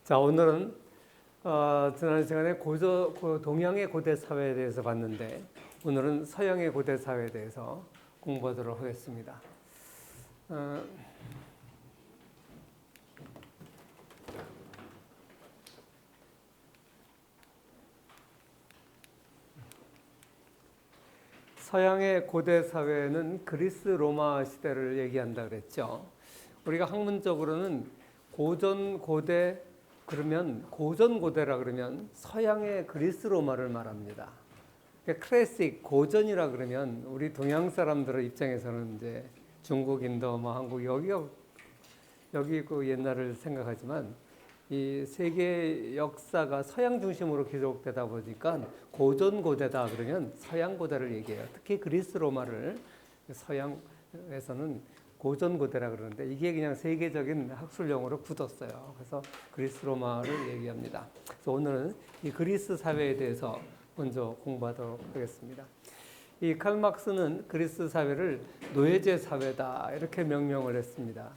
자, 오늘은 지난 시간에 동양의 고대 사회에 대해서 봤는데 오늘은 서양의 고대 사회에 대해서 공부하도록 하겠습니다. 서양의 고대 사회는 그리스 로마 시대를 얘기한다 그랬죠. 우리가 학문적으로는 고전 고대 그러면 고전 고대라 그러면 서양의 그리스 로마를 말합니다. 클래식 고전이라 그러면 우리 동양 사람들의 입장에서는 이제 중국, 인도, 한국 여기 그 옛날을 생각하지만 이 세계 역사가 서양 중심으로 기록되다 보니까 고전 고대다 그러면 서양 고대를 얘기해요. 특히 그리스 로마를 서양에서는 고전 고대라 그러는데 이게 그냥 세계적인 학술 용어로 굳었어요. 그래서 그리스 로마를 얘기합니다. 그래서 오늘은 이 그리스 사회에 대해서 먼저 공부하도록 하겠습니다. 이 칼 막스는 그리스 사회를 노예제 사회다 이렇게 명명을 했습니다.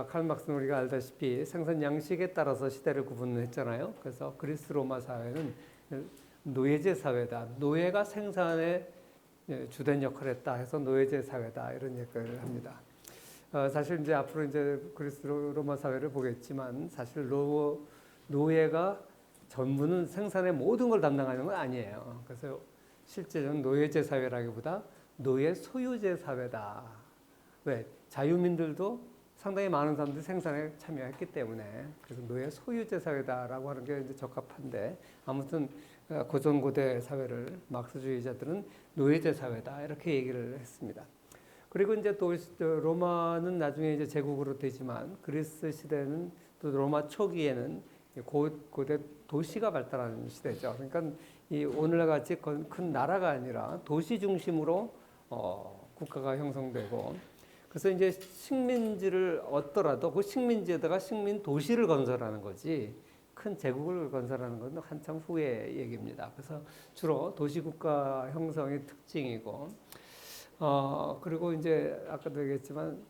칼 막스는 우리가 알다시피 생산 양식에 따라서 시대를 구분했잖아요. 그래서 그리스 로마 사회는 노예제 사회다. 노예가 생산에 주된 역할을 했다 해서 노예제 사회다 이런 얘기를 합니다. 사실 이제 앞으로 이제 그리스 로마 사회를 보겠지만 사실 노예가 전부는 생산의 모든 걸 담당하는 건 아니에요. 그래서 실제로는 노예제 사회라기보다 노예 소유제 사회다. 왜? 자유민들도 상당히 많은 사람들이 생산에 참여했기 때문에 그래서 노예 소유제 사회다라고 하는 게 이제 적합한데 아무튼 고전 고대 사회를 막스주의자들은 노예제 사회다 이렇게 얘기를 했습니다. 그리고 이제 또 로마는 나중에 이제 제국으로 되지만 그리스 시대는 또 로마 초기에는 고대 도시가 발달하는 시대죠. 그러니까 이 오늘날 같이 큰 나라가 아니라 도시 중심으로 국가가 형성되고 그래서 이제 식민지를 얻더라도 그 식민지에다가 식민 도시를 건설하는 거지 큰 제국을 건설하는 건 한참 후의 얘기입니다. 그래서 주로 도시국가 형성의 특징이고 그리고 이제 아까도 얘기했지만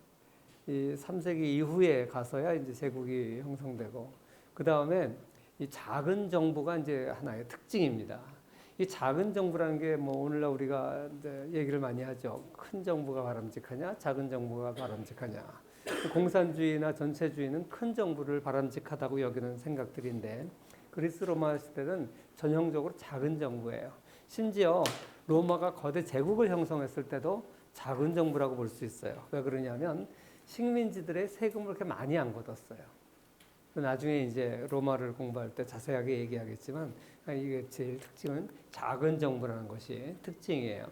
이 3세기 이후에 가서야 이제 제국이 형성되고 그 다음에 이 작은 정부가 이제 하나의 특징입니다. 이 작은 정부라는 게 뭐 오늘날 우리가 이제 얘기를 많이 하죠. 큰 정부가 바람직하냐, 작은 정부가 바람직하냐. 공산주의나 전체주의는 큰 정부를 바람직하다고 여기는 생각들인데 그리스 로마 시대는 전형적으로 작은 정부예요. 심지어 로마가 거대 제국을 형성했을 때도 작은 정부라고 볼 수 있어요. 왜 그러냐면 식민지들의 세금을 그렇게 많이 안 걷었어요. 나중에 이제 로마를 공부할 때 자세하게 얘기하겠지만 이게 제일 특징은 작은 정부라는 것이 특징이에요.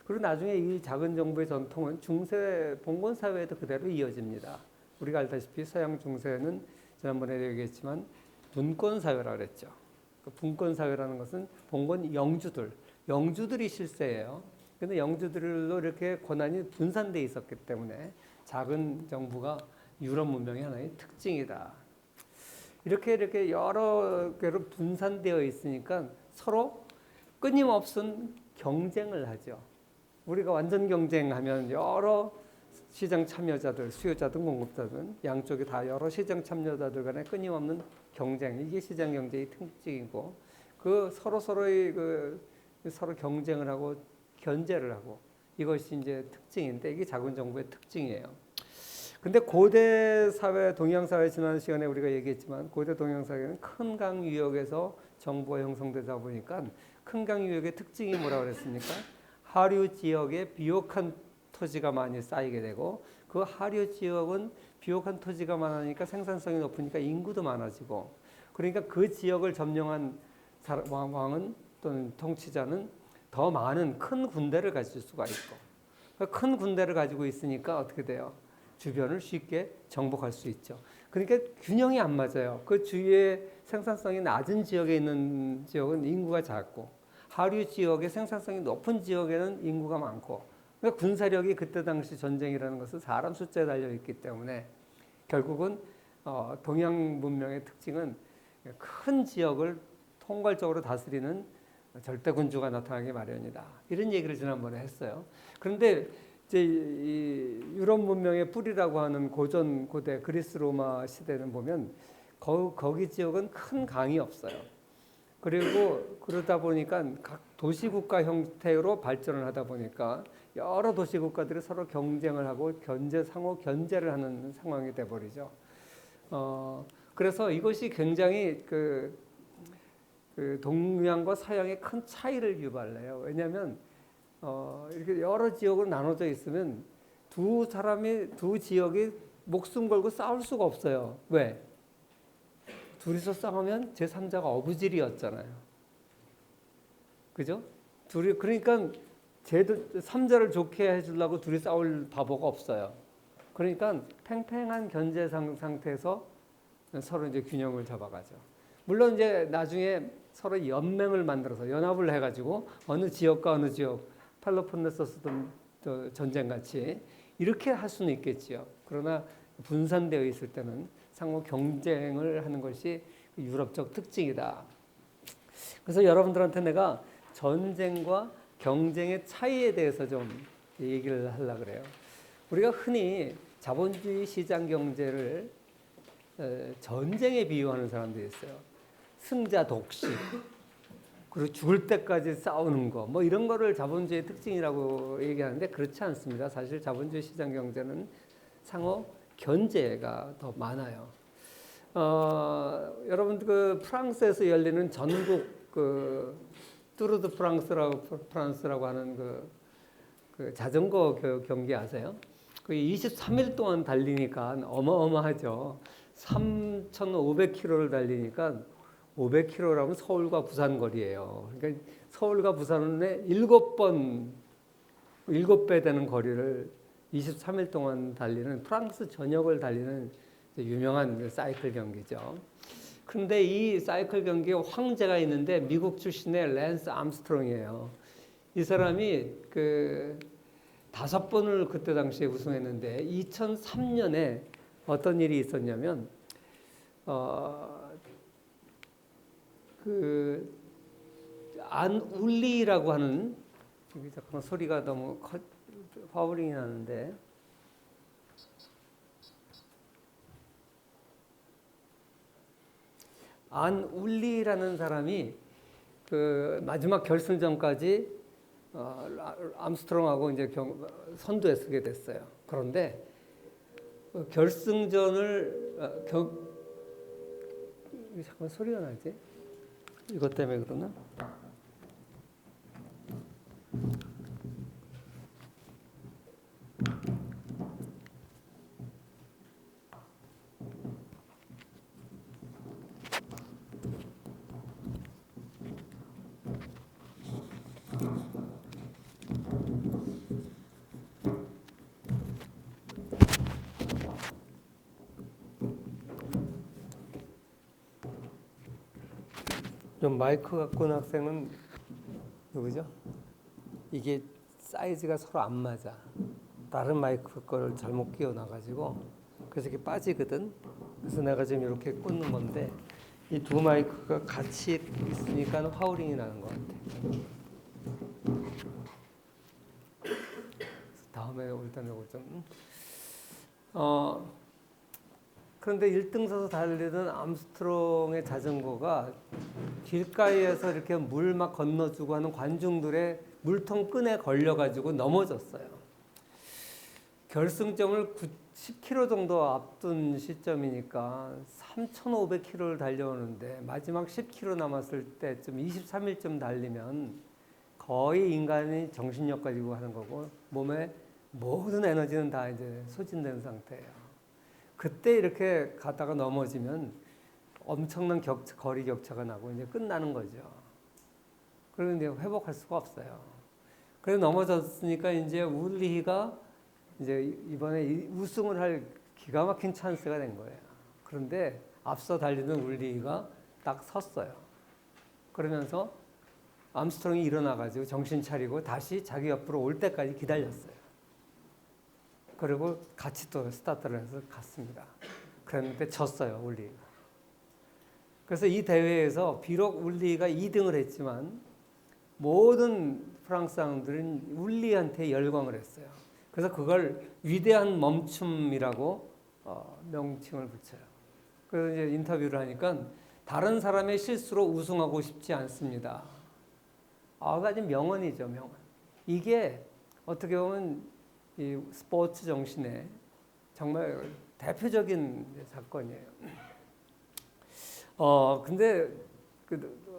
그리고 나중에 이 작은 정부의 전통은 중세 봉건 사회에도 그대로 이어집니다. 우리가 알다시피 서양 중세는 지난번에 얘기했지만 분권 사회라고 그랬죠. 그 분권 사회라는 것은 봉건 영주들이 실세예요. 근데 영주들로 이렇게 권한이 분산돼 있었기 때문에 작은 정부가 유럽 문명의 하나의 특징이다. 이렇게 여러 개로 분산되어 있으니까 서로 끊임없은 경쟁을 하죠. 우리가 완전 경쟁하면 여러 시장 참여자들, 수요자든 공급자든 양쪽이 다 여러 시장 참여자들 간에 끊임없는 경쟁, 이게 시장 경제의 특징이고 그 서로 경쟁을 하고 견제를 하고 이것이 이제 특징인데 이게 작은 정부의 특징이에요. 근데 고대 사회, 동양 사회 지난 시간에 우리가 얘기했지만 고대 동양 사회는 큰 강 유역에서 정부가 형성되다 보니까 큰 강 유역의 특징이 뭐라고 그랬습니까? 하류 지역에 비옥한 토지가 많이 쌓이게 되고 그 하류 지역은 비옥한 토지가 많으니까 생산성이 높으니까 인구도 많아지고 그러니까 그 지역을 점령한 왕은 또는 통치자는 더 많은 큰 군대를 가질 수가 있고 큰 군대를 가지고 있으니까 어떻게 돼요? 주변을 쉽게 정복할 수 있죠. 그러니까 균형이 안 맞아요. 그 주위에 생산성이 낮은 지역에 있는 지역은 인구가 작고 하류 지역의 생산성이 높은 지역에는 인구가 많고 그러니까 군사력이 그때 당시 전쟁이라는 것은 사람 숫자에 달려있기 때문에 결국은 동양 문명의 특징은 큰 지역을 통괄적으로 다스리는 절대군주가 나타나기 마련이다. 이런 얘기를 지난번에 했어요. 그런데 이제 이 유럽 문명의 뿌리라고 하는 고전 고대 그리스 로마 시대는 보면 거기 지역은 큰 강이 없어요. 그리고 그러다 보니까 각 도시국가 형태로 발전을 하다 보니까 여러 도시국가들이 서로 경쟁을 하고 상호 견제를 하는 상황이 돼버리죠. 그래서 이것이 굉장히 그 동양과 서양의 큰 차이를 유발해요. 왜냐하면 이렇게 여러 지역으로 나눠져 있으면 두 지역이 목숨 걸고 싸울 수가 없어요. 왜? 둘이서 싸우면 제3자가 어부질이었잖아요. 그죠? 그러니까 3자를 좋게 해주려고 둘이 싸울 바보가 없어요. 그러니까 팽팽한 견제 상태에서 서로 이제 균형을 잡아가죠. 물론 이제 나중에 서로 연맹을 만들어서 연합을 해가지고 어느 지역과 어느 지역, 팔로폰네소스 전쟁 같이 이렇게 할 수는 있겠지요. 그러나 분산되어 있을 때는 상호 경쟁을 하는 것이 유럽적 특징이다. 그래서 여러분들한테 내가 전쟁과 경쟁의 차이에 대해서 좀 얘기를 하려고 그래요. 우리가 흔히 자본주의 시장 경제를 전쟁에 비유하는 사람들이 있어요. 승자 독식, 그리고 죽을 때까지 싸우는 거, 뭐 이런 거를 자본주의의 특징이라고 얘기하는데 그렇지 않습니다. 사실 자본주의 시장 경제는 상호 견제가 더 많아요. 여러분 그 프랑스에서 열리는 전국 뚜르 드 프랑스라고 하는 그 자전거 경기 아세요? 그 23일 동안 달리니까 어마어마하죠. 3,500km를 달리니까 500km라면 서울과 부산 거리예요. 그러니까 서울과 부산의 7배 되는 거리를 23일 동안 달리는 프랑스 전역을 달리는 유명한 사이클 경기죠. 그런데 이 사이클 경기에 황제가 있는데 미국 출신의 랜스 암스트롱이에요. 이 사람이 5번을 그때 당시에 우승했는데 2003년에 어떤 일이 있었냐면 안 울리라고 하는, 잠깐만 소리가 너무 화우링이 나는데, 안 울리라는 사람이 그 마지막 결승전까지 암스트롱하고 이제 선두에 서게 됐어요. 그런데 결승전을 잠깐 소리가 나지? 이것 때문에 그러나? 좀 마이크 갖고 온 학생은 누구죠? 이게 사이즈가 서로 안 맞아. 다른 마이크 거를 잘못 끼워놔가지고 그래서 이렇게 빠지거든. 그래서 내가 지금 이렇게 꽂는 건데 이 두 마이크가 같이 있으니까 화우링이 나는 것 같아. 다음에 일단 이걸 좀 그런데 1등 서서 달리던 암스트롱의 자전거가 길가에서 이렇게 물 막 건너주고 하는 관중들의 물통 끈에 걸려가지고 넘어졌어요. 결승점을 10km 정도 앞둔 시점이니까 3,500km를 달려오는데 마지막 10km 남았을 때쯤 23일쯤 달리면 거의 인간이 정신력 가지고 하는 거고 몸에 모든 에너지는 다 이제 소진된 상태예요. 그때 이렇게 가다가 넘어지면 엄청난 거리 격차가 나고 이제 끝나는 거죠. 그리고 이제 회복할 수가 없어요. 그래서 넘어졌으니까 이제 울리히가 이제 이번에 우승을 할 기가 막힌 찬스가 된 거예요. 그런데 앞서 달리던 울리히가 딱 섰어요. 그러면서 암스트롱이 일어나가지고 정신 차리고 다시 자기 옆으로 올 때까지 기다렸어요. 그리고 같이 또 스타트를 해서 갔습니다. 그랬는데 졌어요, 울리히가. 그래서 이 대회에서 비록 울리히가 2등을 했지만 모든 프랑스 사람들은 울리히한테 열광을 했어요. 그래서 그걸 위대한 멈춤이라고 명칭을 붙여요. 그래서 이제 인터뷰를 하니까 다른 사람의 실수로 우승하고 싶지 않습니다. 아주 명언이죠, 명언. 이게 어떻게 보면 이 스포츠 정신의 정말 대표적인 사건이에요. 근데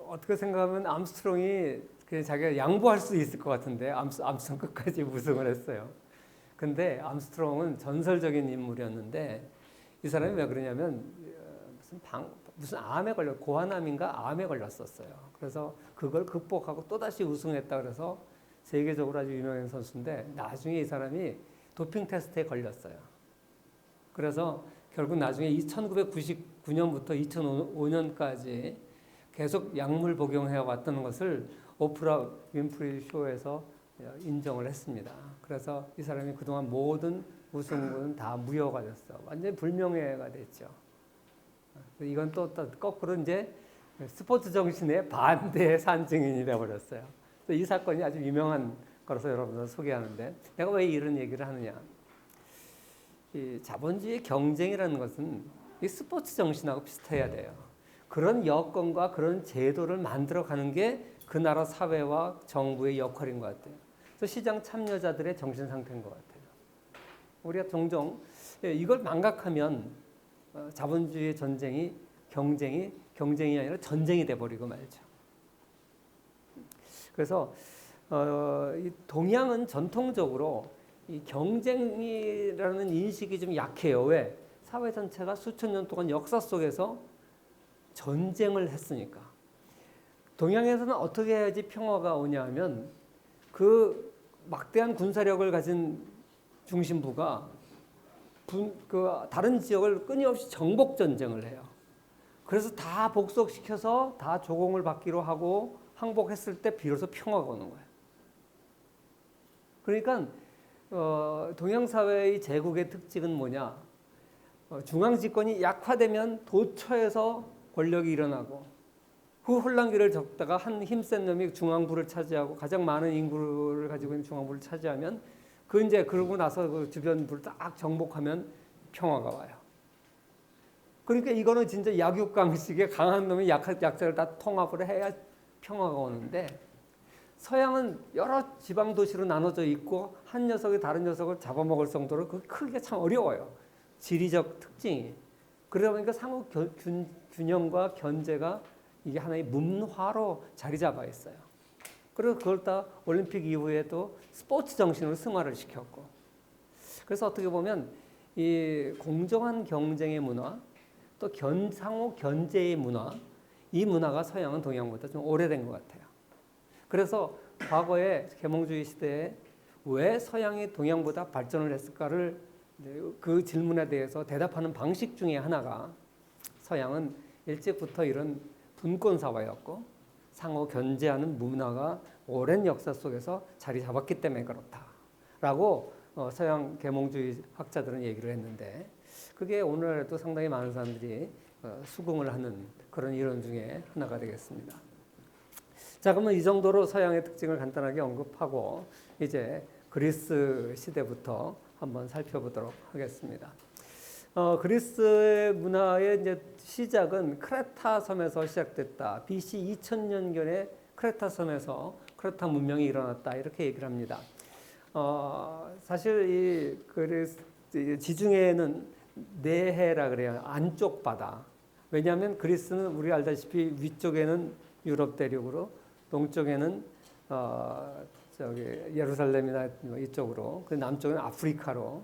어떻게 생각하면 암스트롱이 그냥 자기가 양보할 수 있을 것 같은데 암스트롱 끝까지 우승을 했어요. 근데 암스트롱은 전설적인 인물이었는데 이 사람이 왜 그러냐면 무슨 암에 고환암인가 암에 걸렸었어요. 그래서 그걸 극복하고 또다시 우승했다 그래서 세계적으로 아주 유명한 선수인데 나중에 이 사람이 도핑 테스트에 걸렸어요. 그래서 결국 나중에 1999년부터 2005년까지 계속 약물 복용해 왔던 것을 오프라 윈프리 쇼에서 인정을 했습니다. 그래서 이 사람이 그동안 모든 우승은 다 무효가 됐어. 완전히 불명예가 됐죠. 이건 또 거꾸로 이제 스포츠 정신의 반대의 산증인이 되어버렸어요. 이 사건이 아주 유명한 거라서 여러분들 소개하는데 내가 왜 이런 얘기를 하느냐. 이 자본주의 경쟁이라는 것은 이 스포츠 정신하고 비슷해야 돼요. 그런 여건과 그런 제도를 만들어가는 게 그 나라 사회와 정부의 역할인 것 같아요. 그래서 시장 참여자들의 정신 상태인 것 같아요. 우리가 종종 이걸 망각하면 자본주의 경쟁이 아니라 전쟁이 돼버리고 말죠. 그래서 이 동양은 전통적으로 이 경쟁이라는 인식이 좀 약해요. 왜? 사회 전체가 수천 년 동안 역사 속에서 전쟁을 했으니까. 동양에서는 어떻게 해야지 평화가 오냐 하면 그 막대한 군사력을 가진 중심부가 다른 지역을 끊임없이 정복 전쟁을 해요. 그래서 다 복속시켜서 다 조공을 받기로 하고 항복했을 때 비로소 평화가 오는 거예요. 그러니까 동양 사회의 제국의 특징은 뭐냐? 중앙 집권이 약화되면 도처에서 권력이 일어나고 그 혼란기를 겪다가 한 힘센 놈이 중앙부를 차지하고 가장 많은 인구를 가지고 있는 중앙부를 차지하면 그러고 나서 그 주변부를 딱 정복하면 평화가 와요. 그러니까 이거는 진짜 약육강식의 강한 놈이 약자를 다 통합을 해야 평화가 오는데 서양은 여러 지방 도시로 나눠져 있고 한 녀석이 다른 녀석을 잡아먹을 정도로 그 크기가 참 어려워요. 지리적 특징이. 그러다 보니까 상호 균형과 견제가 이게 하나의 문화로 자리 잡아 있어요. 그리고 그걸 다 올림픽 이후에도 스포츠 정신으로 승화를 시켰고. 그래서 어떻게 보면 이 공정한 경쟁의 문화, 또 상호 견제의 문화, 이 문화가 서양은 동양보다 좀 오래된 것 같아요. 그래서 과거에 계몽주의 시대에 왜 서양이 동양보다 발전을 했을까를 그 질문에 대해서 대답하는 방식 중에 하나가 서양은 일찍부터 이런 분권 사회였고 상호 견제하는 문화가 오랜 역사 속에서 자리 잡았기 때문에 그렇다라고 서양 계몽주의 학자들은 얘기를 했는데 그게 오늘날에도 상당히 많은 사람들이 수긍을 하는 그런 이론 중에 하나가 되겠습니다. 자, 그러면 이 정도로 서양의 특징을 간단하게 언급하고 이제 그리스 시대부터 한번 살펴보도록 하겠습니다. 그리스의 문화의 이제 시작은 크레타 섬에서 시작됐다. BC 2000년경에 크레타 섬에서 크레타 문명이 일어났다. 이렇게 얘기를 합니다. 사실 이 그리스 지중해는 내해라 그래요. 안쪽 바다. 왜냐하면 그리스는 우리 알다시피 위쪽에는 유럽 대륙으로, 동쪽에는 예루살렘이나 이쪽으로, 그 남쪽에는 아프리카로,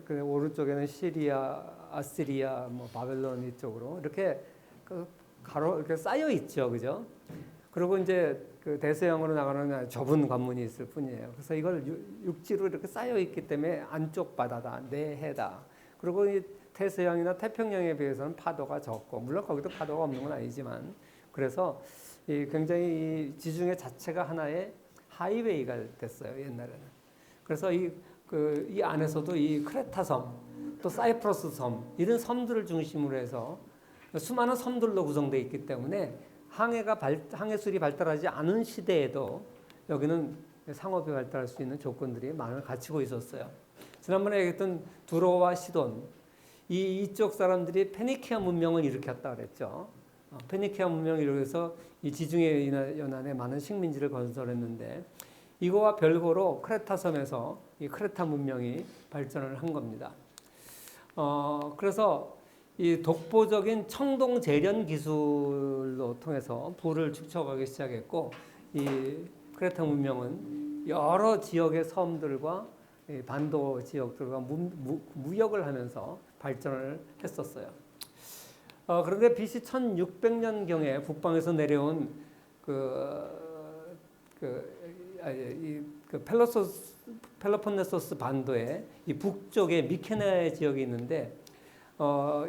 그 오른쪽에는 시리아, 아시리아, 바벨론 이쪽으로 이렇게 이렇게 쌓여 있죠, 그죠? 그리고 이제 그 대서양으로 나가는 좁은 관문이 있을 뿐이에요. 그래서 이걸 육지로 이렇게 쌓여 있기 때문에 안쪽 바다다, 내해다. 그리고 이 태서양이나 태평양에 비해서는 파도가 적고, 물론 거기도 파도가 없는 건 아니지만, 그래서 굉장히 이 지중해 자체가 하나의 하이웨이가 됐어요, 옛날에는. 그래서 이 안에서도 이 크레타 섬, 또 사이프러스 섬, 이런 섬들을 중심으로 해서 수많은 섬들로 구성되어 있기 때문에 항해술이 발달하지 않은 시대에도 여기는 상업이 발달할 수 있는 조건들이 많이 갖추고 있었어요. 지난번에 얘기했던 두로와 시돈, 이쪽 사람들이 페니키아 문명을 일으켰다 그랬죠. 페니키아 문명을 일으켜서 이 지중해 연안에 많은 식민지를 건설했는데 이거와 별거로 크레타 섬에서 이 크레타 문명이 발전을 한 겁니다. 그래서 이 독보적인 청동 재련 기술로 통해서 불을 축적하기 시작했고 이 크레타 문명은 여러 지역의 섬들과 반도 지역들과 무역을 하면서 발전을 했었어요. 그런데 BC 1600년경에 북방에서 내려온 펠로폰네소스 반도의 이 북쪽에 미케네 지역이 있는데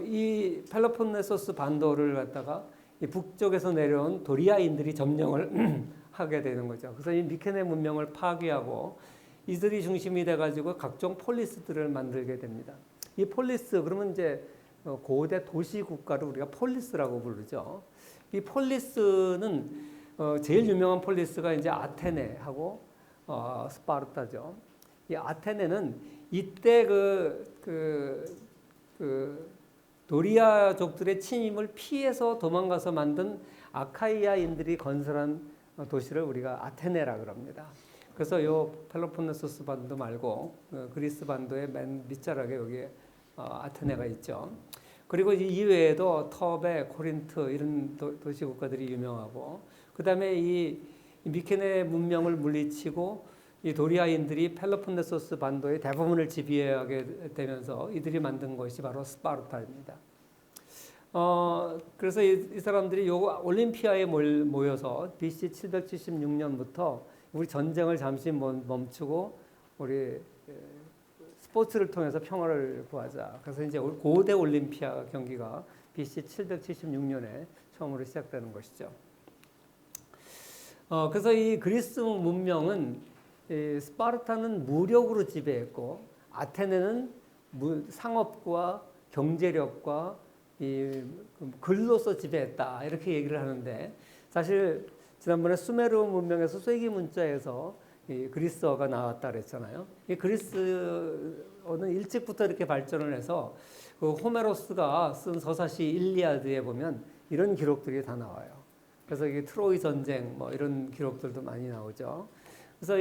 이 펠로폰네소스 반도를 갖다가 이 북쪽에서 내려온 도리아인들이 점령을 하게 되는 거죠. 그래서 이 미케네 문명을 파괴하고 이들이 중심이 돼가지고 각종 폴리스들을 만들게 됩니다. 이 폴리스 그러면 이제 고대 도시 국가를 우리가 폴리스라고 부르죠. 이 폴리스는 제일 유명한 폴리스가 이제 아테네하고 스파르타죠. 이 아테네는 이때 도리아족들의 침입을 피해서 도망가서 만든 아카이아인들이 건설한 도시를 우리가 아테네라 그럽니다. 그래서 요 펠로폰네소스 반도 말고 그리스 반도의 맨 밑자락에 여기 아테네가 있죠. 그리고 이외에도 터베, 코린트 이런 도시 국가들이 유명하고 그 다음에 이 미케네 문명을 물리치고 이 도리아인들이 펠로폰네소스 반도의 대부분을 지배하게 되면서 이들이 만든 것이 바로 스파르타입니다. 그래서 이 사람들이 요 올림피아에 모여서 BC 776년부터 우리 전쟁을 잠시 멈추고 우리 스포츠를 통해서 평화를 구하자. 그래서 이제 고대 올림피아 경기가 BC 776년에 처음으로 시작되는 것이죠. 그래서 이 그리스 문명은 스파르타는 무력으로 지배했고 아테네는 상업과 경제력과 이 글로서 지배했다 이렇게 얘기를 하는데 사실 지난번에 수메르 문명에서 쐐기 문자에서 이 그리스어가 나왔다 그랬잖아요. 이 그리스어는 일찍부터 이렇게 발전을 해서 그 호메로스가 쓴 서사시 일리아드에 보면 이런 기록들이 다 나와요. 그래서 이게 트로이 전쟁 뭐 이런 기록들도 많이 나오죠. 그래서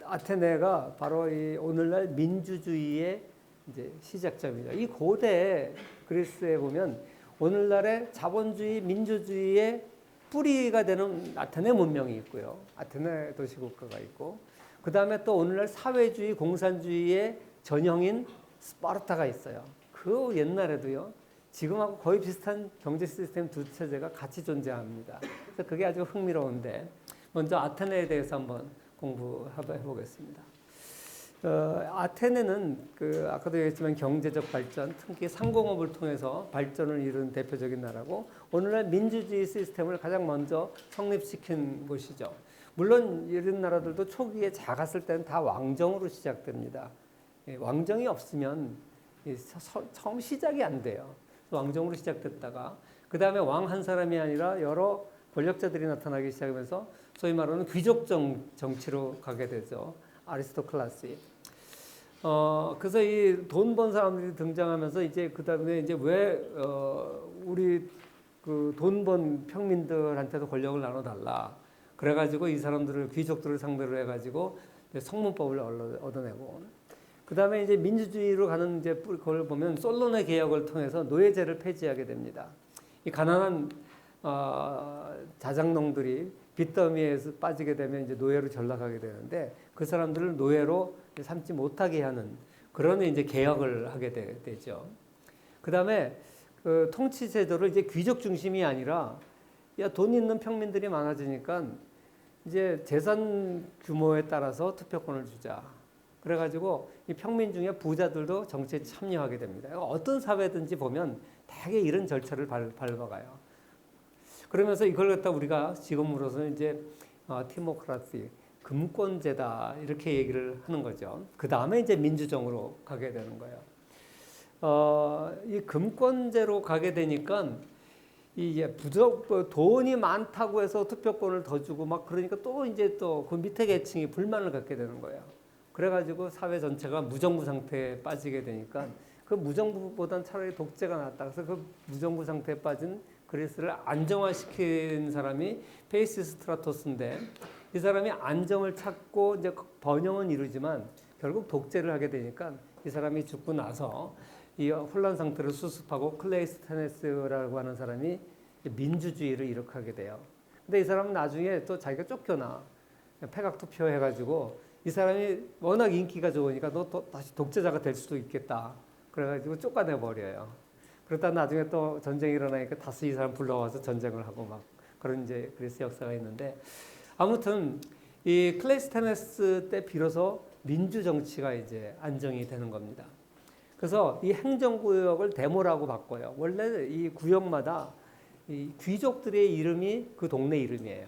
아테네가 바로 이 오늘날 민주주의의 이제 시작점이죠. 이 고대 그리스에 보면 오늘날의 자본주의, 민주주의의 뿌리가 되는 아테네 문명이 있고요. 아테네 도시국가가 있고 그 다음에 또 오늘날 사회주의, 공산주의의 전형인 스파르타가 있어요. 그 옛날에도요. 지금하고 거의 비슷한 경제 시스템 두 체제가 같이 존재합니다. 그래서 그게 아주 흥미로운데 먼저 아테네에 대해서 한번 공부해 보겠습니다. 아테네는 아까도 얘기했지만 경제적 발전, 특히 상공업을 통해서 발전을 이룬 대표적인 나라고 오늘날 민주주의 시스템을 가장 먼저 성립시킨 곳이죠. 물론 이런 나라들도 초기에 작았을 때는 다 왕정으로 시작됩니다. 왕정이 없으면 처음 시작이 안 돼요. 왕정으로 시작됐다가 그 다음에 왕 한 사람이 아니라 여러 권력자들이 나타나기 시작하면서 소위 말하는 귀족 정치로 가게 되죠. 아리스토클라시. 그래서 이 돈 번 사람들이 등장하면서 이제 그 다음에 이제 왜 우리 그 돈 번 평민들한테도 권력을 나눠달라. 그래가지고 이 사람들을 귀족들을 상대로 해가지고 성문법을 얻어내고. 그 다음에 이제 민주주의로 가는 이제 그걸 보면 솔론의 개혁을 통해서 노예제를 폐지하게 됩니다. 이 가난한 자작농들이 빚더미에서 빠지게 되면 이제 노예로 전락하게 되는데 그 사람들을 노예로 삼지 못하게 하는 그런 이제 개혁을 하게 되죠. 그 다음에 그 통치 제도를 이제 귀족 중심이 아니라 돈 있는 평민들이 많아지니까 이제 재산 규모에 따라서 투표권을 주자. 그래가지고 이 평민 중에 부자들도 정치에 참여하게 됩니다. 어떤 사회든지 보면 되게 이런 절차를 밟아가요. 그러면서 이걸 갖다 우리가 지금으로서는 이제 티모크라시, 금권제다 이렇게 얘기를 하는 거죠. 그 다음에 이제 민주정으로 가게 되는 거예요. 이 금권제로 가게 되니까 이게 돈이 많다고 해서 투표권을 더 주고 막 그러니까 또 이제 또 그 밑에 계층이 불만을 갖게 되는 거예요. 그래가지고 사회 전체가 무정부 상태에 빠지게 되니까 그 그 무정부보단 차라리 독재가 낫다. 그래서 그 무정부 상태에 빠진 그리스를 안정화시킨 사람이 페이시스트라토스인데 이 사람이 안정을 찾고 이제 번영은 이루지만 결국 독재를 하게 되니까 이 사람이 죽고 나서 이 혼란 상태를 수습하고 클레이스테네스라고 하는 사람이 민주주의를 이룩하게 돼요. 근데 이 사람은 나중에 또 자기가 쫓겨나. 패각 투표해가지고 이 사람이 워낙 인기가 좋으니까 너 또 다시 독재자가 될 수도 있겠다. 그래가지고 쫓아내 버려요. 그러다 나중에 또 전쟁이 일어나니까 다시 이 사람 불러와서 전쟁을 하고 막 그런 이제 그리스 역사가 있는데 아무튼 이 클레이스테네스 때 비로소 민주 정치가 이제 안정이 되는 겁니다. 그래서 이 행정구역을 데모라고 바꿔요. 원래 이 구역마다 이 귀족들의 이름이 그 동네 이름이에요.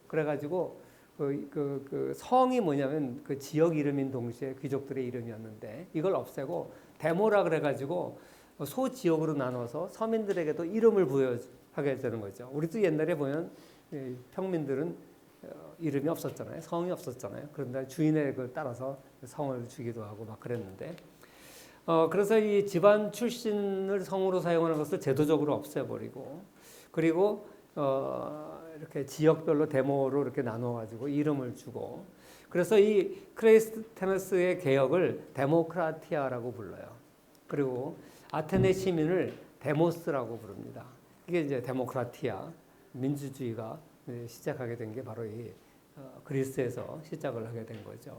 그래가지고 그 성이 뭐냐면 그 지역 이름인 동시에 귀족들의 이름이었는데 이걸 없애고 데모라 그래가지고 소 지역으로 나눠서 서민들에게도 이름을 부여하게 되는 거죠. 우리도 옛날에 보면 평민들은 이름이 없었잖아요. 성이 없었잖아요. 그런데 주인의 걸 따라서 성을 주기도 하고 막 그랬는데 그래서 이 집안 출신을 성으로 사용하는 것을 제도적으로 없애버리고 그리고 이렇게 지역별로 데모로 이렇게 나눠가지고 이름을 주고 그래서 이 클레이스테네스의 개혁을 데모크라티아라고 불러요. 그리고 아테네 시민을 데모스라고 부릅니다. 이게 이제 데모크라티아 민주주의가 시작하게 된 게 바로 이 그리스에서 시작을 하게 된 거죠.